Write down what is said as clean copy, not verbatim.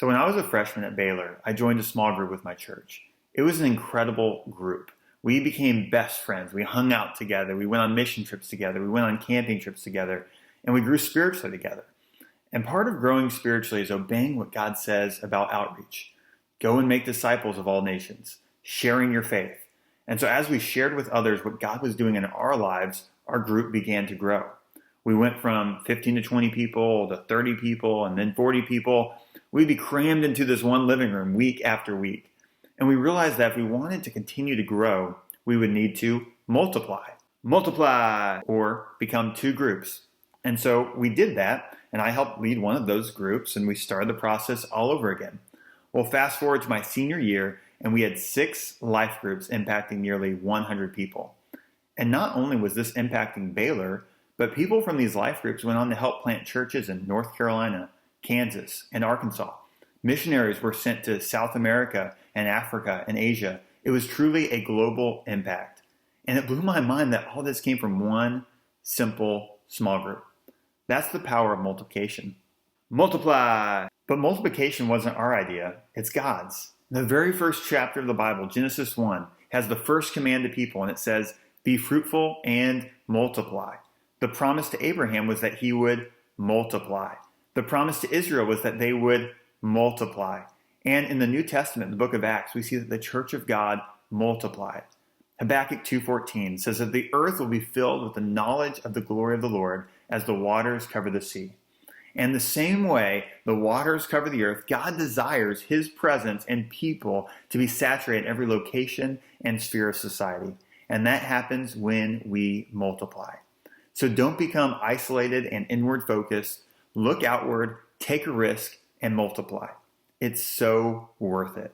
So when I was a freshman at Baylor, I joined a small group with my church. It was an incredible group. We became best friends. We hung out together. We went on mission trips together. We went on camping trips together. And we grew spiritually together. And part of growing spiritually is obeying what God says about outreach. Go and make disciples of all nations, sharing your faith. And so as we shared with others what God was doing in our lives, our group began to grow. We went from 15 to 20 people to 30 people and then 40 people. We'd be crammed into this one living room week after week. And we realized that if we wanted to continue to grow, we would need to multiply. Multiply, or become two groups. And so we did that, and I helped lead one of those groups, and we started the process all over again. Well, fast forward to my senior year, and we had 6 life groups impacting nearly 100 people. And not only was this impacting Baylor, but people from these life groups went on to help plant churches in North Carolina, Kansas, and Arkansas. Missionaries were sent to South America and Africa and Asia. It was truly a global impact. And it blew my mind that all this came from one simple small group. That's the power of multiplication. Multiply! But multiplication wasn't our idea, it's God's. The very first chapter of the Bible, Genesis 1, has the first command to people, and it says, be fruitful and multiply. The promise to Abraham was that he would multiply. The promise to Israel was that they would multiply. And in the New Testament, the book of Acts, we see that the church of God multiplied. Habakkuk 2:14 says that the earth will be filled with the knowledge of the glory of the Lord as the waters cover the sea. And the same way the waters cover the earth, God desires his presence and people to be saturated in every location and sphere of society. And that happens when we multiply. So don't become isolated and inward focused. Look outward, take a risk, and multiply. It's so worth it.